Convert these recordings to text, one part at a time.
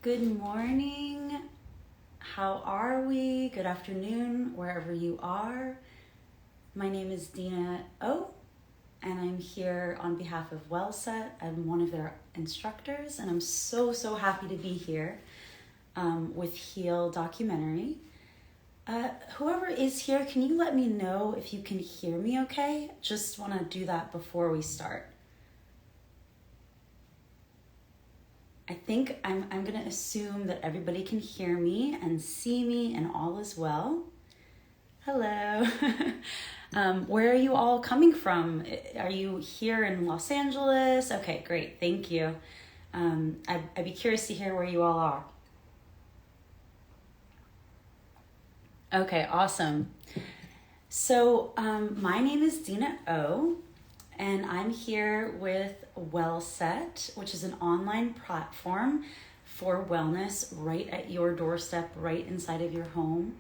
Good morning. How are we? Good afternoon, wherever you are. My name is Deena O, and I'm here on behalf of WellSet. I'm one of their instructors, and I'm so happy to be here with Heal Documentary. Whoever is here, can you let me know if you can hear me okay? Just want to do that before we start. I think I'm going to assume that everybody can hear me and see me and all is well. Hello. Where are you all coming from? Are you here in Los Angeles? Okay, great. Thank you. I'd be curious to hear where you all are. Okay, awesome. So my name is Deena O, and I'm here with WellSet, which is an online platform for wellness right at your doorstep, right inside of your home.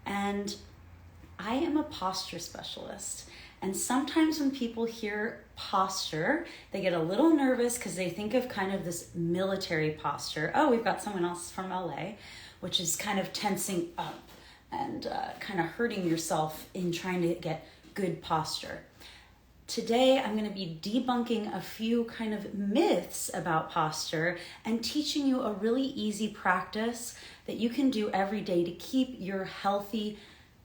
And I am a posture specialist. And sometimes when people hear posture, they get a little nervous because they think of kind of this military posture. Oh, we've got someone else from LA, which is kind of tensing up and kind of hurting yourself in trying to get good posture. Today, I'm going to be debunking a few kind of myths about posture and teaching you a really easy practice that you can do every day to keep your healthy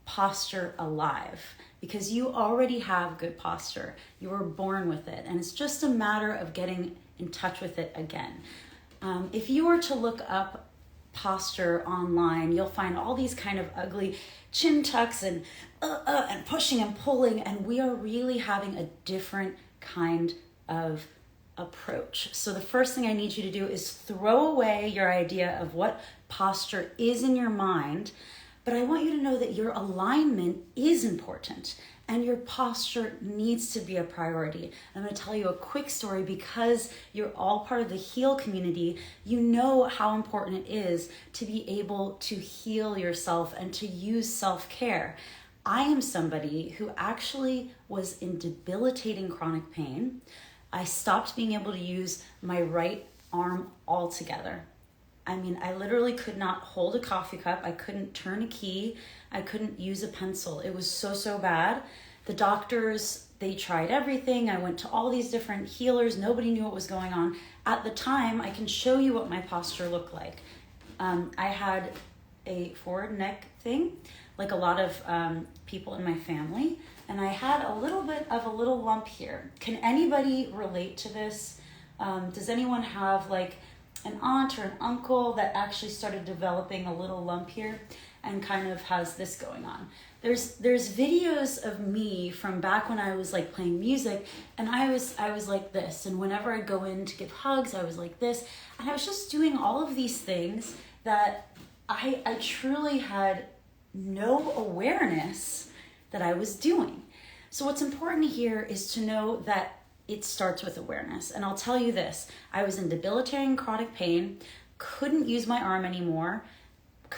posture alive, because you already have good posture. You were born with it, and it's just a matter of getting in touch with it again. If you were to look up posture online, you'll find all these kind of ugly chin tucks and pushing and pulling, and we are really having a different kind of approach. So the first thing I need you to do is throw away your idea of what posture is in your mind, but I want you to know that your alignment is important and your posture needs to be a priority. I'm going to tell you a quick story because you're all part of the Heal community. You know how important it is to be able to heal yourself and to use self-care. I am somebody who actually was in debilitating chronic pain. I stopped being able to use my right arm altogether. I mean, I literally could not hold a coffee cup. I couldn't turn a key. I couldn't use a pencil. It was so bad. The doctors, they tried everything. I went to all these different healers. Nobody knew what was going on. At the time, I can show you what my posture looked like. I had a forward neck thing, like a lot of people in my family. And I had a little bit of a little lump here. Can anybody relate to this? Does anyone have like an aunt or an uncle that actually started developing a little lump here and kind of has this going on? There's videos of me from back when I was like playing music, and I was like this, and whenever I'd go in to give hugs, I was like this, and I was just doing all of these things that I truly had no awareness that I was doing. So what's important here is to know that it starts with awareness. And I'll tell you this, I was in debilitating chronic pain, couldn't use my arm anymore,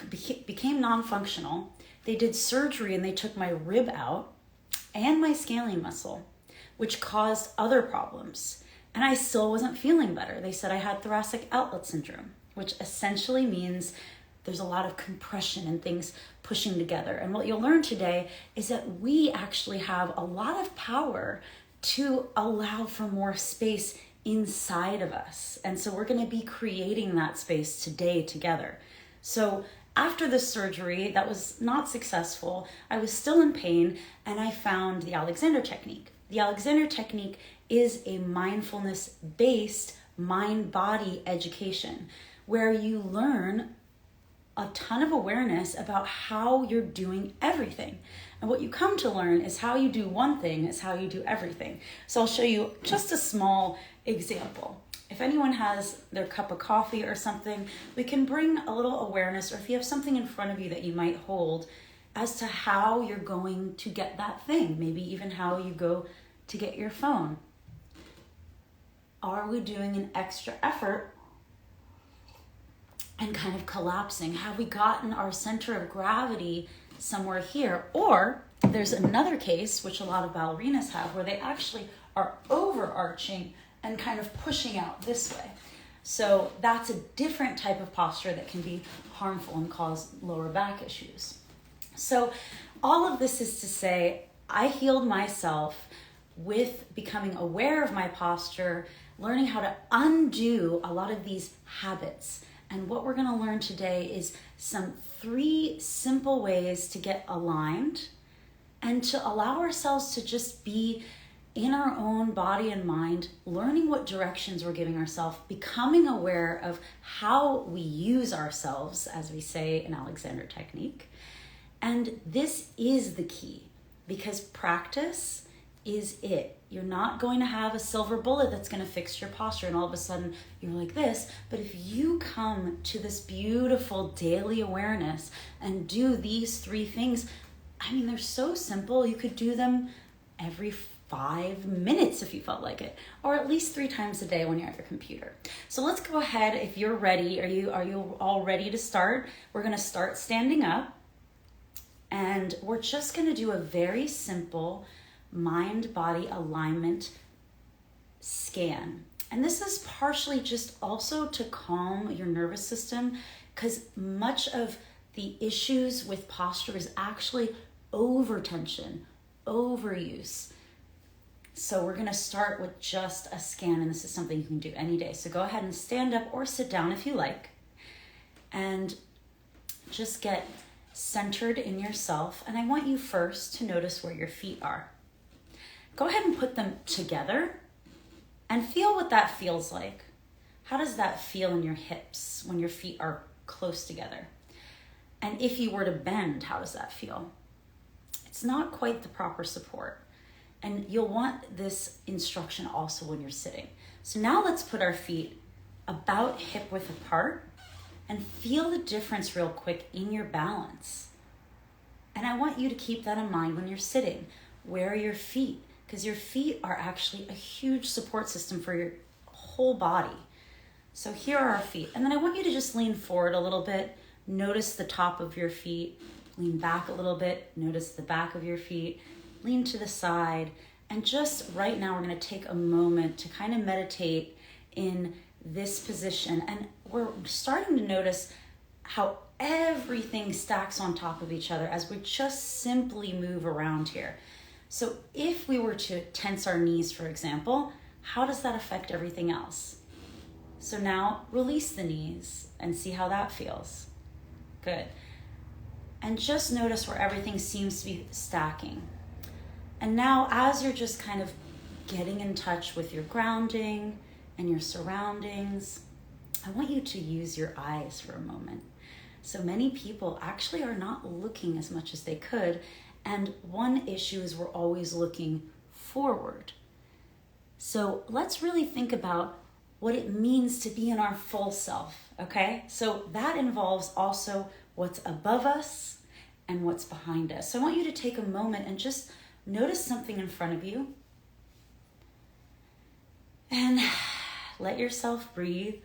became non-functional. They did surgery and they took my rib out and my scalene muscle, which caused other problems. And I still wasn't feeling better. They said I had thoracic outlet syndrome, which essentially means there's a lot of compression and things pushing together. And what you'll learn today is that we actually have a lot of power to allow for more space inside of us. And so we're going to be creating that space today together. So after the surgery that was not successful, I was still in pain, and I found the Alexander technique. The Alexander technique is a mindfulness-based mind-body education where you learn a ton of awareness about how you're doing everything. And what you come to learn is how you do one thing is how you do everything. So I'll show you just a small example. If anyone has their cup of coffee or something, we can bring a little awareness, or if you have something in front of you that you might hold, as to how you're going to get that thing, maybe even how you go to get your phone. Are we doing an extra effort and kind of collapsing? Have we gotten our center of gravity somewhere here? Or there's another case, which a lot of ballerinas have, where they actually are overarching and kind of pushing out this way. So that's a different type of posture that can be harmful and cause lower back issues. So all of this is to say, I healed myself with becoming aware of my posture, learning how to undo a lot of these habits. And what we're going to learn today is some 3 simple ways to get aligned and to allow ourselves to just be in our own body and mind, learning what directions we're giving ourselves, becoming aware of how we use ourselves, as we say in Alexander Technique. And this is the key, because practice is it. You're not going to have a silver bullet that's going to fix your posture and all of a sudden you're like this. But if you come to this beautiful daily awareness and do these 3 things, I mean, they're so simple. You could do them every 5 minutes if you felt like it, or at least 3 times a day when you're at your computer. So let's go ahead. If you're ready, are you all ready to start? We're going to start standing up, and we're just going to do a very simple mind-body alignment scan. And this is partially just also to calm your nervous system, because much of the issues with posture is actually overtension, overuse. So we're going to start with just a scan, and this is something you can do any day. So go ahead and stand up or sit down if you like, and just get centered in yourself. And I want you first to notice where your feet are. Go ahead and put them together and feel what that feels like. How does that feel in your hips when your feet are close together? And if you were to bend, how does that feel? It's not quite the proper support. And you'll want this instruction also when you're sitting. So now let's put our feet about hip width apart and feel the difference real quick in your balance. And I want you to keep that in mind when you're sitting. Where are your feet? Because your feet are actually a huge support system for your whole body. So here are our feet. And then I want you to just lean forward a little bit. Notice the top of your feet. Lean back a little bit. Notice the back of your feet. Lean to the side. And just right now, we're going to take a moment to kind of meditate in this position. And we're starting to notice how everything stacks on top of each other as we just simply move around here. So if we were to tense our knees, for example, how does that affect everything else? So now release the knees and see how that feels. Good. And just notice where everything seems to be stacking. And now as you're just kind of getting in touch with your grounding and your surroundings, I want you to use your eyes for a moment. So many people actually are not looking as much as they could. And one issue is we're always looking forward. So let's really think about what it means to be in our full self, okay? So that involves also what's above us and what's behind us. So I want you to take a moment and just notice something in front of you. And let yourself breathe.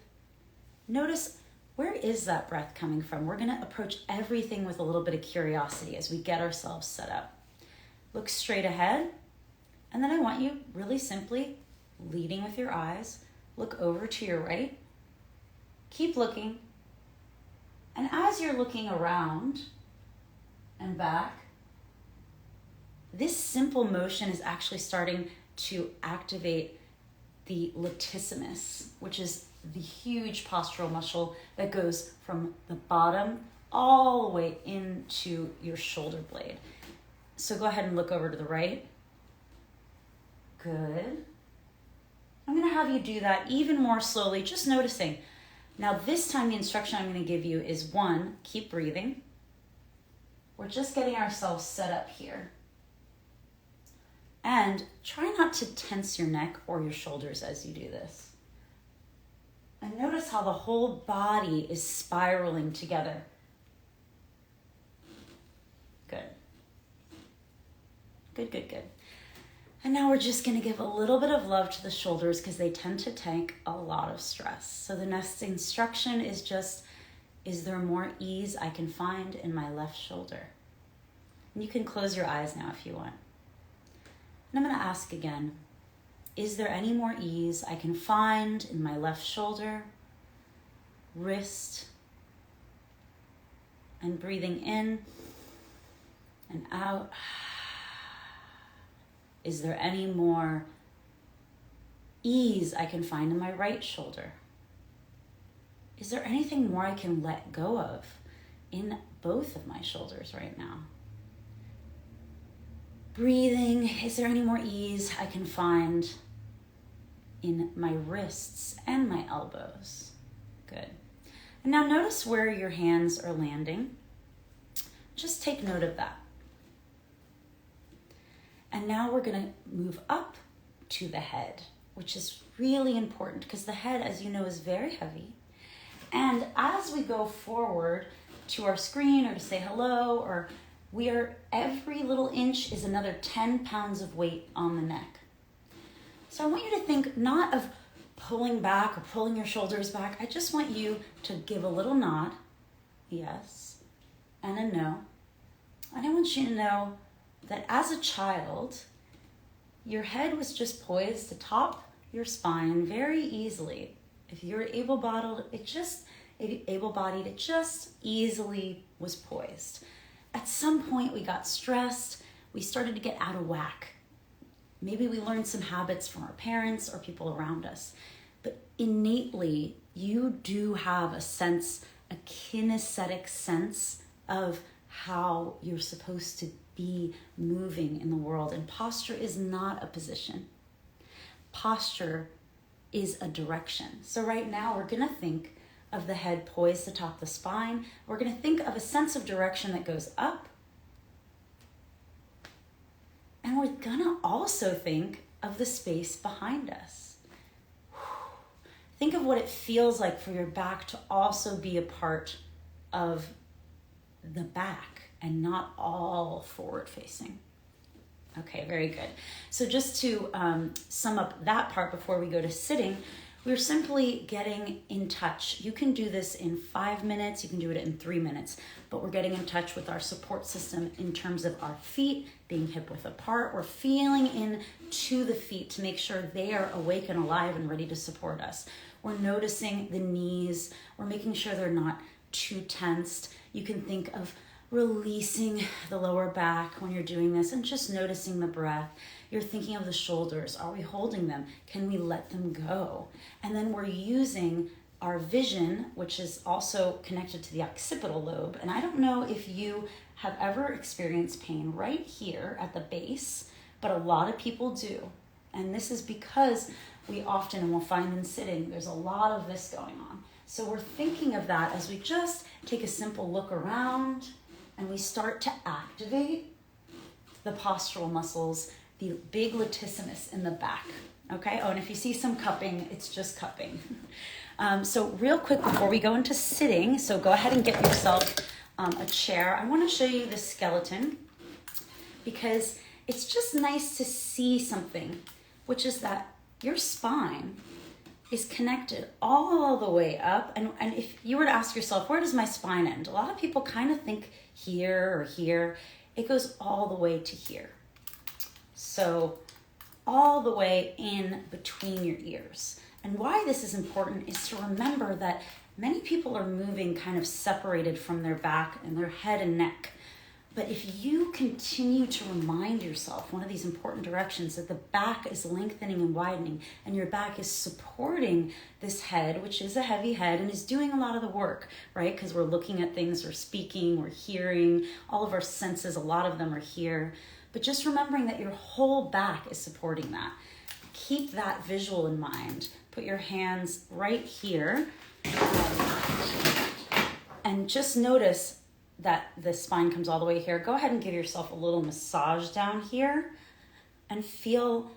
Notice, where is that breath coming from? We're going to approach everything with a little bit of curiosity as we get ourselves set up. Look straight ahead. And then I want you really simply, leading with your eyes, look over to your right. Keep looking. And as you're looking around and back, this simple motion is actually starting to activate the latissimus, which is the huge postural muscle that goes from the bottom all the way into your shoulder blade. So go ahead and look over to the right. Good. I'm going to have you do that even more slowly, just noticing. Now this time the instruction I'm going to give you is 1, keep breathing. We're just getting ourselves set up here. And try not to tense your neck or your shoulders as you do this. And notice how the whole body is spiraling together. Good. Good, good, good. And now we're just going to give a little bit of love to the shoulders because they tend to take a lot of stress. So the next instruction is just, is there more ease I can find in my left shoulder? And you can close your eyes now if you want. And I'm going to ask again, is there any more ease I can find in my left shoulder wrist, and breathing in and out. Is there any more ease I can find in my right shoulder? Is there anything more I can let go of in both of my shoulders right now? Breathing, is there any more ease I can find in my wrists and my elbows? Good. And now notice where your hands are landing. Just take note of that. And now we're going to move up to the head, which is really important because the head, as you know, is very heavy. And as we go forward to our screen or to say hello, or every little inch is another 10 pounds of weight on the neck. So I want you to think not of pulling back or pulling your shoulders back. I just want you to give a little nod, yes, and a no. And I want you to know that as a child, your head was just poised to top your spine very easily. If you're able-bodied, it just easily was poised. At some point, we got stressed. We started to get out of whack. Maybe we learned some habits from our parents or people around us. But innately, you do have a kinesthetic sense of how you're supposed to be moving in the world. And posture is not a position. Posture is a direction. So right now we're gonna think of the head poised atop the spine. We're gonna think of a sense of direction that goes up. And we're gonna also think of the space behind us. Think of what it feels like for your back to also be a part of the back and not all forward facing. Okay, very good. So just to sum up that part before we go to sitting, we're simply getting in touch. You can do this in 5 minutes, you can do it in 3 minutes, but we're getting in touch with our support system in terms of our feet being hip width apart. We're feeling into the feet to make sure they are awake and alive and ready to support us. We're noticing the knees. We're making sure they're not too tensed. You can think of releasing the lower back when you're doing this and just noticing the breath. You're thinking of the shoulders. Are we holding them? Can we let them go? And then we're using our vision, which is also connected to the occipital lobe. And I don't know if you have ever experienced pain right here at the base, but a lot of people do. And this is because we often, and we'll find in sitting, there's a lot of this going on. So we're thinking of that as we just take a simple look around and we start to activate the postural muscles, the big latissimus in the back, okay? Oh, and if you see some cupping, it's just cupping. So real quick before we go into sitting, so go ahead and get yourself a chair. I wanna show you the skeleton because it's just nice to see something, which is that your spine is connected all the way up. And if you were to ask yourself, where does my spine end? A lot of people kind of think here or here. It goes all the way to here. So all the way in between your ears. And why this is important is to remember that many people are moving kind of separated from their back and their head and neck. But if you continue to remind yourself, one of these important directions, that the back is lengthening and widening and your back is supporting this head, which is a heavy head and is doing a lot of the work, right? Because we're looking at things, we're speaking, we're hearing, all of our senses, a lot of them are here. But just remembering that your whole back is supporting that. Keep that visual in mind. Put your hands right here and just notice that the spine comes all the way here. Go ahead and give yourself a little massage down here and feel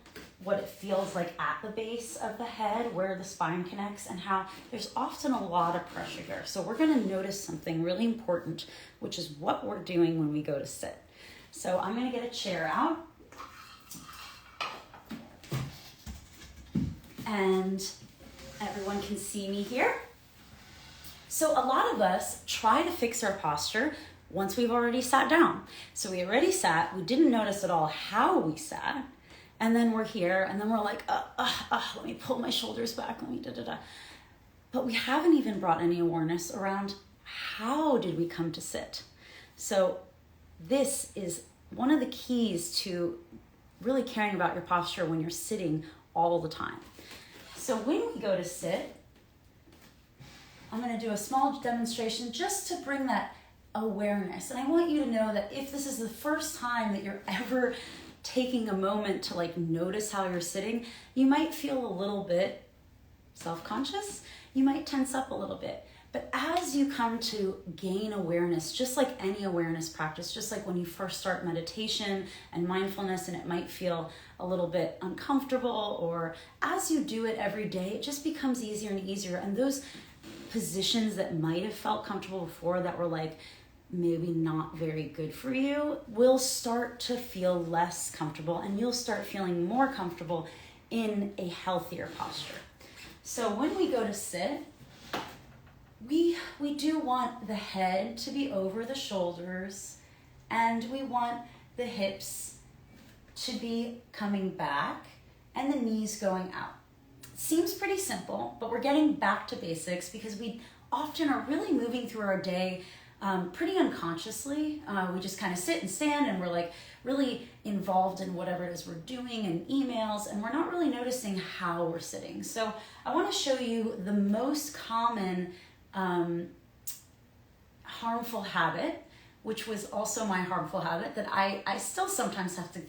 what it feels like at the base of the head, where the spine connects, and how there's often a lot of pressure here. So we're gonna notice something really important, which is what we're doing when we go to sit. So I'm gonna get a chair out. And everyone can see me here. So a lot of us try to fix our posture once we've already sat down. So we already sat, we didn't notice at all how we sat, and then we're here, and then we're like, let me pull my shoulders back, let me da-da-da. but we haven't even brought any awareness around how did we come to sit. So this is one of the keys to really caring about your posture when you're sitting all the time. So when we go to sit, I'm going to do a small demonstration just to bring that awareness. And I want you to know that if this is the first time that you're ever taking a moment to like notice how you're sitting, you might feel a little bit self-conscious. You might tense up a little bit. But as you come to gain awareness, just like any awareness practice, just like when you first start meditation and mindfulness and it might feel a little bit uncomfortable, or as you do it every day, it just becomes easier and easier. And those positions that might have felt comfortable before that were like maybe not very good for you will start to feel less comfortable, and you'll start feeling more comfortable in a healthier posture. So when we go to sit, we do want the head to be over the shoulders, and we want the hips to be coming back and the knees going out. It seems pretty simple, but we're getting back to basics because we often are really moving through our day pretty unconsciously. We just kind of sit and stand, and we're like really involved in whatever it is we're doing and emails, and we're not really noticing how we're sitting. So I want to show you the most common harmful habit, which was also my harmful habit that I still sometimes have to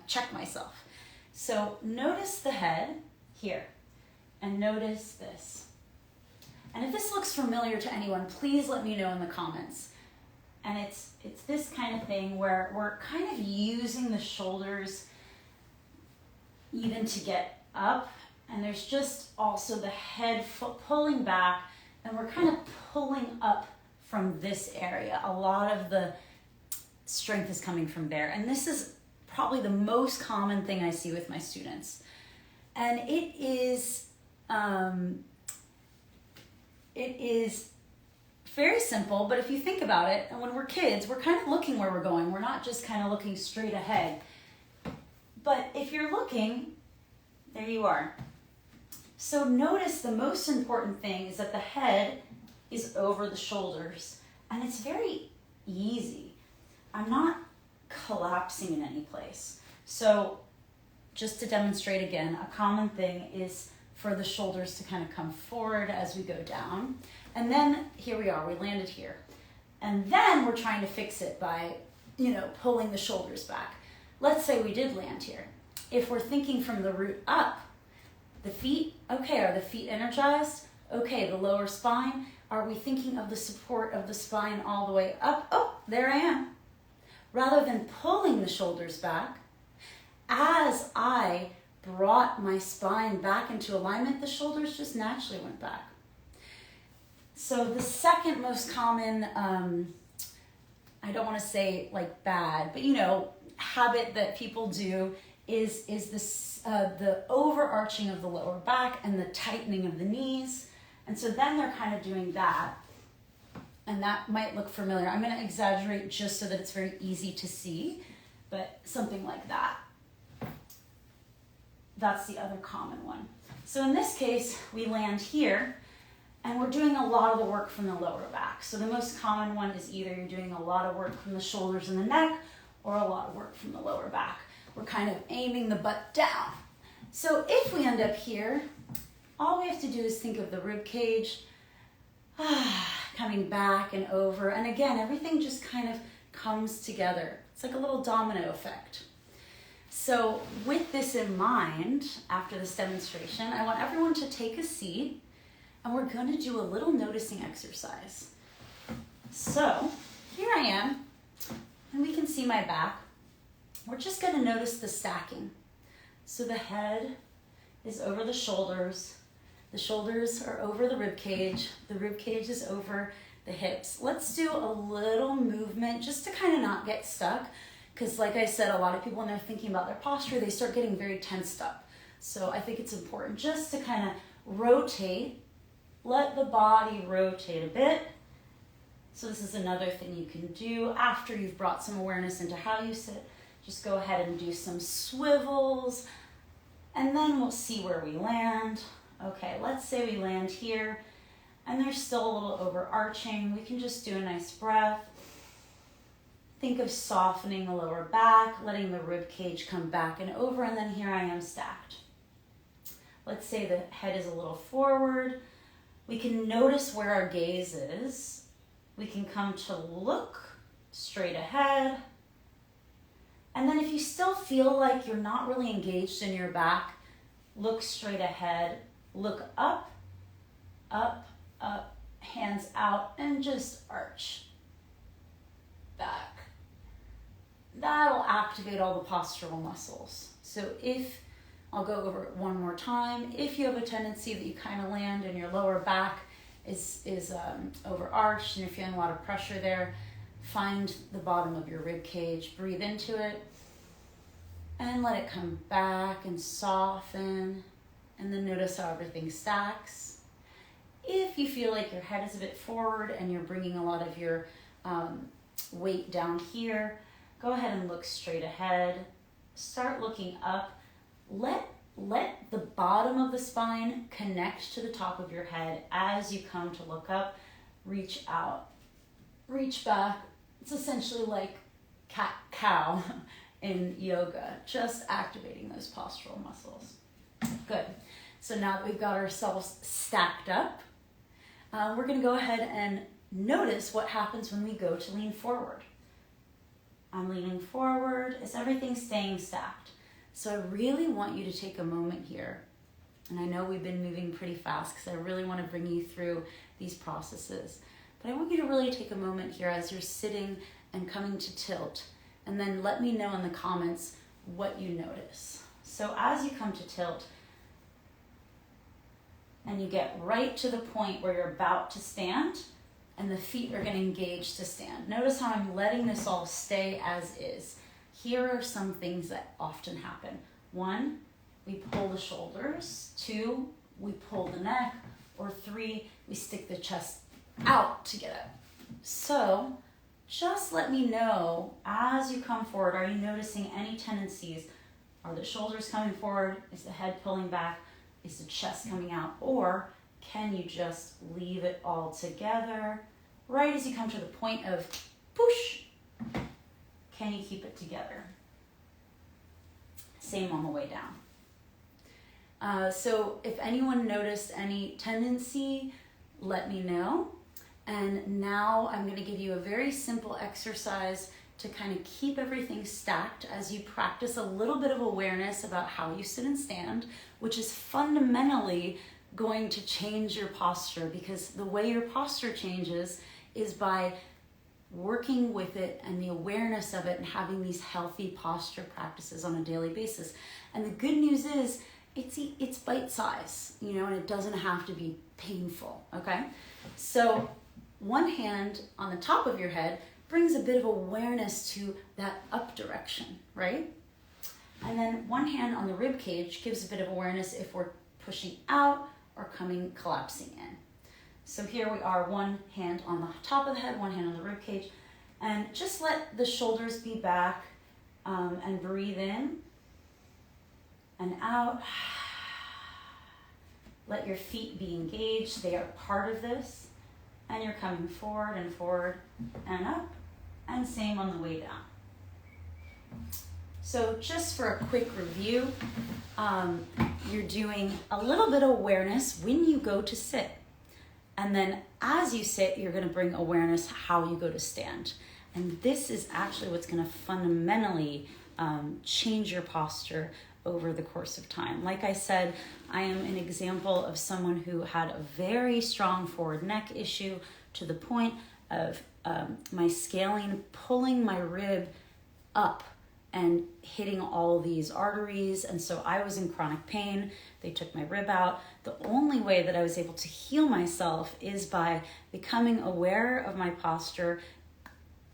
check myself. So notice the head here, and notice this. And if this looks familiar to anyone, please let me know in the comments. And it's this kind of thing where we're kind of using the shoulders even to get up, and there's just also the head pulling back, and we're kind of pulling up from this area. A lot of the strength is coming from there. And this is probably the most common thing I see with my students. And it is very simple, but if you think about it, and when we're kids, we're kind of looking where we're going. We're not just kind of looking straight ahead. But if you're looking, there you are. So notice the most important thing is that the head is over the shoulders, and it's very easy. I'm not collapsing in any place. So just to demonstrate again, a common thing is for the shoulders to kind of come forward as we go down. And then here we are, we landed here. And then we're trying to fix it by, pulling the shoulders back. Let's say we did land here. If we're thinking from the root up, the feet, okay, are the feet energized? Okay, the lower spine, are we thinking of the support of the spine all the way up? Oh, there I am. Rather than pulling the shoulders back, as I brought my spine back into alignment, the shoulders just naturally went back. So the second most common, I don't want to say like bad, but habit that people do is this the overarching of the lower back and the tightening of the knees. And so then they're kind of doing that. And that might look familiar. I'm going to exaggerate just so that it's very easy to see, but something like that. That's the other common one. So in this case, we land here, and we're doing a lot of the work from the lower back. So the most common one is either you're doing a lot of work from the shoulders and the neck, or a lot of work from the lower back. We're kind of aiming the butt down. So if we end up here, all we have to do is think of the rib cage, coming back and over. And again, everything just kind of comes together. It's like a little domino effect. So with this in mind, after this demonstration, I want everyone to take a seat, and we're going to do a little noticing exercise. So here I am, and we can see my back. We're just going to notice the stacking. So the head is over the shoulders are over the rib cage is over the hips. Let's do a little movement just to kind of not get stuck, because like I said, a lot of people when they're thinking about their posture, they start getting very tensed up. So I think it's important just to kind of rotate, let the body rotate a bit. So this is another thing you can do after you've brought some awareness into how you sit. Just go ahead and do some swivels, and then we'll see where we land. Okay, let's say we land here, and they're still a little overarching, we can just do a nice breath. Think of softening the lower back, letting the rib cage come back and over, and then here I am stacked. Let's say the head is a little forward. We can notice where our gaze is. We can come to look straight ahead. And then if you still feel like you're not really engaged in your back, look straight ahead, look up, up, up, hands out, and just arch back. That'll activate all the postural muscles. So I'll go over it one more time. If you have a tendency that you kind of land and your lower back is overarched and you're feeling a lot of pressure there, find the bottom of your rib cage, breathe into it, and let it come back and soften, and then notice how everything stacks. If you feel like your head is a bit forward and you're bringing a lot of your weight down here, go ahead and look straight ahead. Start looking up. Let the bottom of the spine connect to the top of your head as you come to look up. Reach out, reach back. It's essentially like cat-cow in yoga, just activating those postural muscles. Good. So now that we've got ourselves stacked up, we're going to go ahead and notice what happens when we go to lean forward. I'm leaning forward. Is everything staying stacked? So I really want you to take a moment here. And I know we've been moving pretty fast because I really want to bring you through these processes. But I want you to really take a moment here as you're sitting and coming to tilt. And then let me know in the comments what you notice. So as you come to tilt, and you get right to the point where you're about to stand, and the feet are going to engage to stand. Notice how I'm letting this all stay as is. Here are some things that often happen. 1, we pull the shoulders. 2, we pull the neck. Or 3, we stick the chest out to get up. So just let me know as you come forward, are you noticing any tendencies? Are the shoulders coming forward? Is the head pulling back? Is the chest coming out? Or can you just leave it all together? Right as you come to the point of push, can you keep it together? Same on the way down. So if anyone noticed any tendency, let me know. And now I'm going to give you a very simple exercise to kind of keep everything stacked as you practice a little bit of awareness about how you sit and stand, which is fundamentally going to change your posture, because the way your posture changes is by working with it and the awareness of it and having these healthy posture practices on a daily basis. And the good news is it's bite size, and it doesn't have to be painful, okay? So one hand on the top of your head brings a bit of awareness to that up direction, right? And then one hand on the rib cage gives a bit of awareness if we're pushing out or collapsing in. So here we are, one hand on the top of the head, one hand on the rib cage, and just let the shoulders be back and breathe in and out. Let your feet be engaged. They are part of this. And you're coming forward and up, and same on the way down. So just for a quick review, you're doing a little bit of awareness when you go to sit. And then as you sit, you're going to bring awareness how you go to stand. And this is actually what's going to fundamentally change your posture over the course of time. Like I said, I am an example of someone who had a very strong forward neck issue to the point of my scaling, pulling my rib up and hitting all these arteries. And so I was in chronic pain. They took my rib out. The only way that I was able to heal myself is by becoming aware of my posture,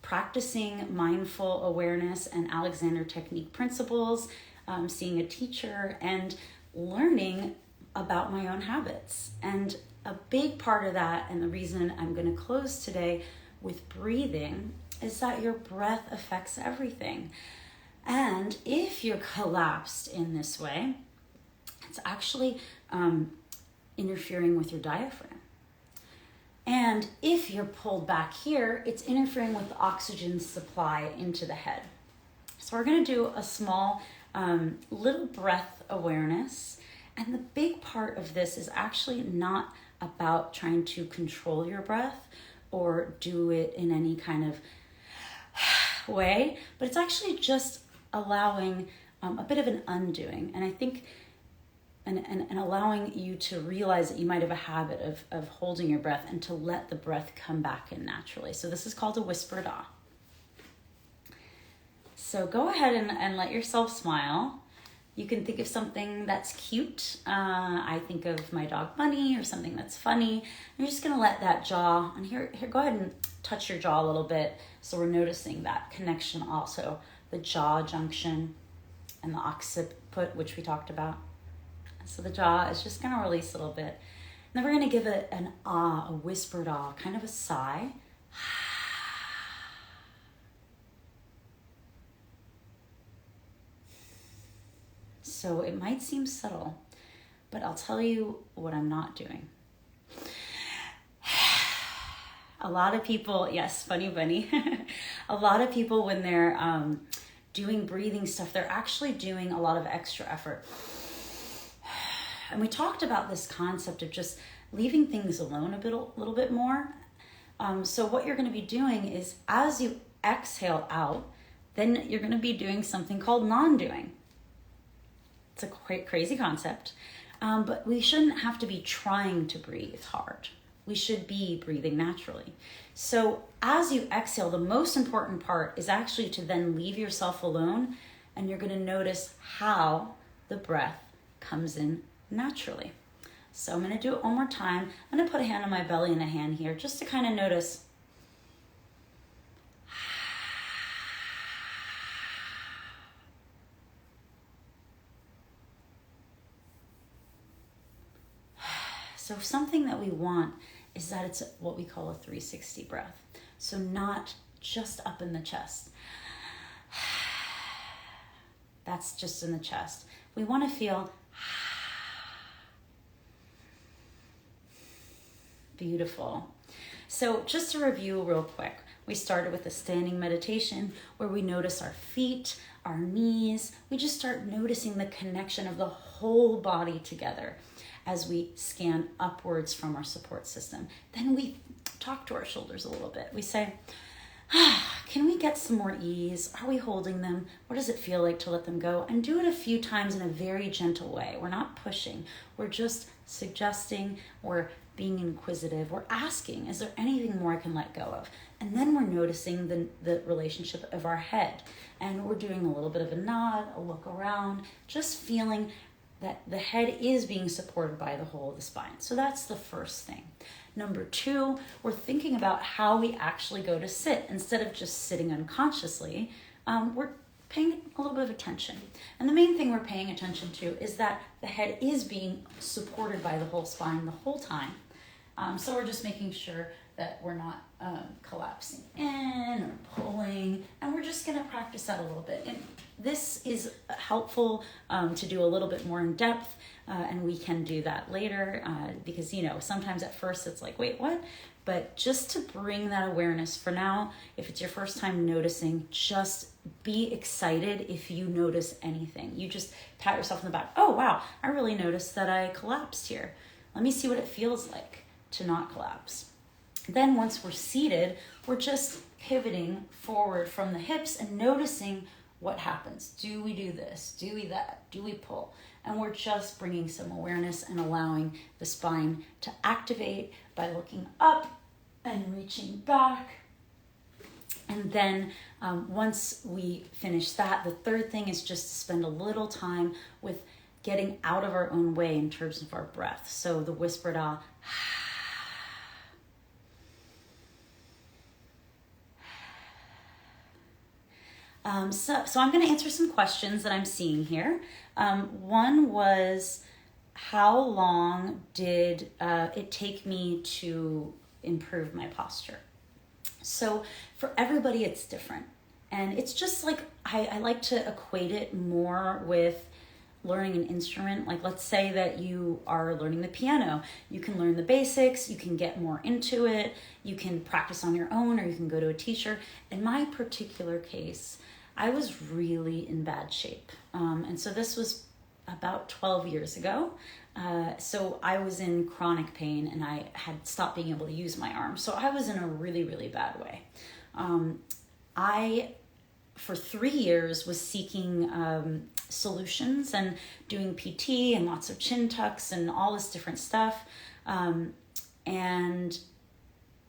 practicing mindful awareness and Alexander Technique principles, seeing a teacher, and learning about my own habits. And a big part of that, and the reason I'm going to close today with breathing, is that your breath affects everything. And if you're collapsed in this way, it's actually interfering with your diaphragm. And if you're pulled back here, it's interfering with the oxygen supply into the head. So we're going to do a small little breath awareness. And the big part of this is actually not about trying to control your breath or do it in any kind of way, but it's actually just allowing a bit of an undoing. And I think and allowing you to realize that you might have a habit of holding your breath and to let the breath come back in naturally. So this is called a whispered ah. So go ahead and let yourself smile. You can think of something that's cute. I think of my dog Bunny, or something that's funny. You're just gonna let that jaw, and here, go ahead and touch your jaw a little bit. So we're noticing that connection also, the jaw junction and the occiput, which we talked about. So the jaw is just gonna release a little bit. And then we're gonna give it an ah, a whispered ah, kind of a sigh. So it might seem subtle, but I'll tell you what I'm not doing. A lot of people, yes, funny bunny. A lot of people, when they're doing breathing stuff, they're actually doing a lot of extra effort. And we talked about this concept of just leaving things alone a little bit more. So what you're going to be doing is, as you exhale out, then you're going to be doing something called non-doing. It's a crazy concept, but we shouldn't have to be trying to breathe hard. We should be breathing naturally. So as you exhale, the most important part is actually to then leave yourself alone, and you're going to notice how the breath comes in naturally. So I'm going to do it one more time. I'm going to put a hand on my belly and a hand here just to kind of notice. So something that we want is that it's what we call a 360 breath. So not just up in the chest. That's just in the chest. We want to feel beautiful. So just to review real quick, we started with a standing meditation where we notice our feet, our knees. We just start noticing the connection of the whole body together as we scan upwards from our support system. Then we talk to our shoulders a little bit. We say, can we get some more ease? Are we holding them? What does it feel like to let them go? And do it a few times in a very gentle way. We're not pushing. We're just suggesting. We're being inquisitive. We're asking, is there anything more I can let go of? And then we're noticing the relationship of our head. And we're doing a little bit of a nod, a look around, just feeling that the head is being supported by the whole of the spine. So that's the first thing. Number two, we're thinking about how we actually go to sit. Instead of just sitting unconsciously, we're paying a little bit of attention. And the main thing we're paying attention to is that the head is being supported by the whole spine the whole time. So we're just making sure that we're not collapsing in or pulling, and we're just gonna practice that a little bit. And this is helpful to do a little bit more in depth, and we can do that later because, sometimes at first it's like, wait, what? But just to bring that awareness for now, if it's your first time noticing, just be excited if you notice anything. You just pat yourself in the back. Oh, wow, I really noticed that I collapsed here. Let me see what it feels like to not collapse. Then once we're seated, we're just pivoting forward from the hips and noticing what happens. Do we do this? Do we that? Do we pull? And we're just bringing some awareness and allowing the spine to activate by looking up and reaching back. And then once we finish that, the third thing is just to spend a little time with getting out of our own way in terms of our breath. So the whispered ah. So I'm going to answer some questions that I'm seeing here. One was, how long did it take me to improve my posture? So for everybody, it's different. And it's just like, I like to equate it more with learning an instrument, like let's say that you are learning the piano, you can learn the basics, you can get more into it, you can practice on your own, or you can go to a teacher. In my particular case, I was really in bad shape. And so this was about 12 years ago. So I was in chronic pain and I had stopped being able to use my arm. So I was in a really, really bad way. I, for 3 years, was seeking solutions and doing PT and lots of chin tucks and all this different stuff. And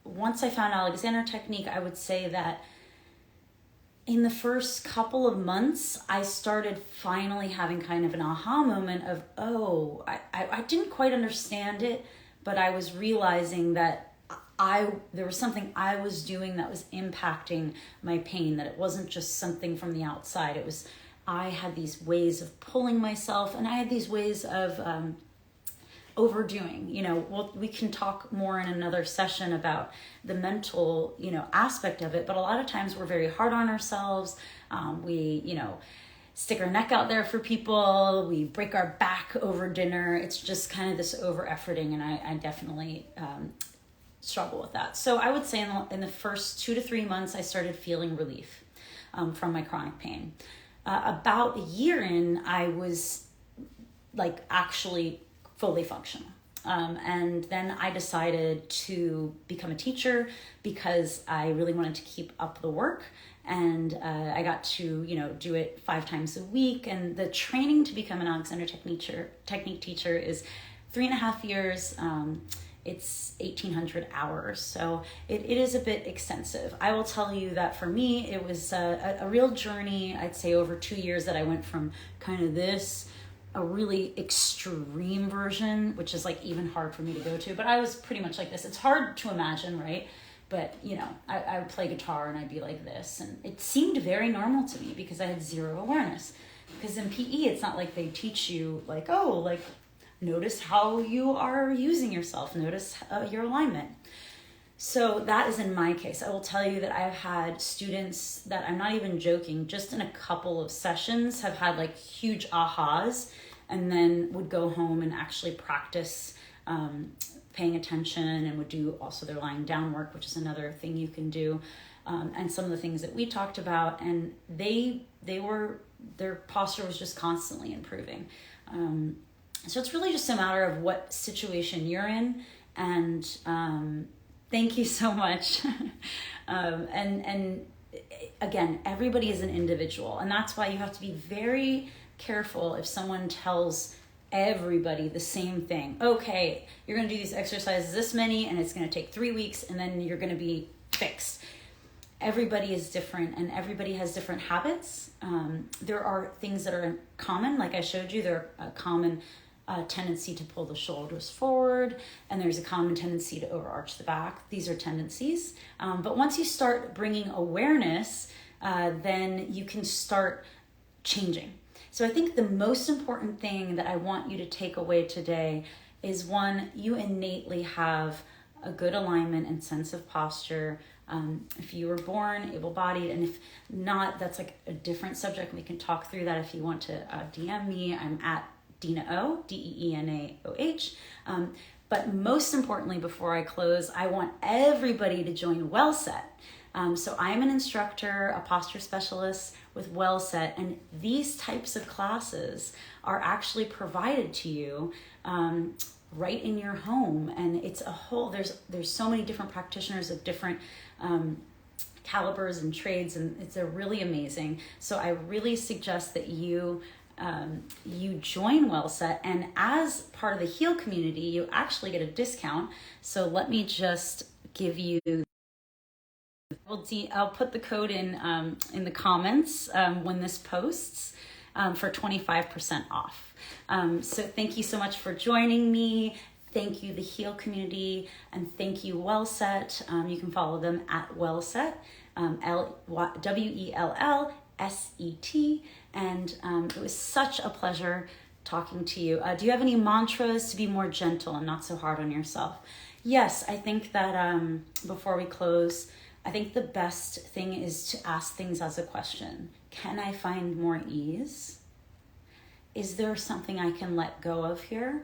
once I found Alexander Technique, I would say that in the first couple of months, I started finally having kind of an aha moment of, oh, I didn't quite understand it, but I was realizing that there was something I was doing that was impacting my pain, that it wasn't just something from the outside. It was, I had these ways of pulling myself, and I had these ways of overdoing. We can talk more in another session about the mental, aspect of it, but a lot of times we're very hard on ourselves. We, stick our neck out there for people. We break our back over dinner. It's just kind of this over efforting, and I definitely struggle with that. So I would say in the first 2 to 3 months, I started feeling relief from my chronic pain. About a year in, I was actually fully functional. And then I decided to become a teacher because I really wanted to keep up the work. And I got to, do it 5 times a week. And the training to become an Alexander Technique teacher is 3.5 years. It's 1,800 hours. So it is a bit extensive. I will tell you that for me, it was a real journey. I'd say over 2 years that I went from kind of a really extreme version, which is even hard for me to go to, but I was pretty much like this. It's hard to imagine, right? But, I would play guitar and I'd be like this, and it seemed very normal to me because I had zero awareness. Because in PE, it's not like they teach you notice how you are using yourself, notice your alignment. So that is in my case. I will tell you that I've had students that, I'm not even joking, just in a couple of sessions have had huge ahas, and then would go home and actually practice paying attention, and would do also their lying down work, which is another thing you can do. And some of the things that we talked about, and their posture was just constantly improving. So it's really just a matter of what situation you're in, and thank you so much. And again, everybody is an individual, and that's why you have to be very careful if someone tells everybody the same thing. Okay, you're going to do these exercises this many, and it's going to take 3 weeks, and then you're going to be fixed. Everybody is different, and everybody has different habits. There are things that are common, like I showed you. There are common tendency to pull the shoulders forward, and there's a common tendency to overarch the back. These are tendencies. But once you start bringing awareness, then you can start changing. So I think the most important thing that I want you to take away today is, one, you innately have a good alignment and sense of posture. If you were born able-bodied, and if not, that's a different subject. We can talk through that if you want to DM me. I'm at Deena O, Deenaoh. But most importantly, before I close, I want everybody to join WellSet. So I'm an instructor, a posture specialist with WellSet, and these types of classes are actually provided to you right in your home. And it's a whole, there's so many different practitioners of different calibers and trades, and it's a really amazing. So I really suggest that you join WellSet, and as part of the Heal community, you actually get a discount. So let me just give you, I'll put the code in the comments when this posts for 25% off. So thank you so much for joining me. Thank you, the Heal community, and thank you, WellSet. You can follow them at WellSet, WellSet. And it was such a pleasure talking to you. Do you have any mantras to be more gentle and not so hard on yourself? Yes, I think that before we close, I think the best thing is to ask things as a question. Can I find more ease? is there something I can let go of here?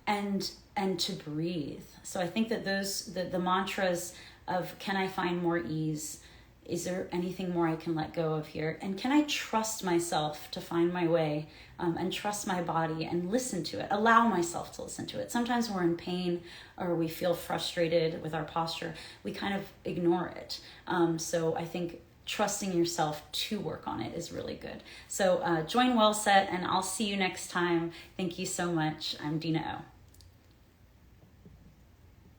And to breathe. So I think that the mantras of, can I find more ease? Is there anything more I can let go of here? And can I trust myself to find my way, and trust my body and listen to it, allow myself to listen to it? Sometimes when we're in pain or we feel frustrated with our posture, we kind of ignore it. So I think trusting yourself to work on it is really good. So join WellSet, and I'll see you next time. Thank you so much. I'm Deena O.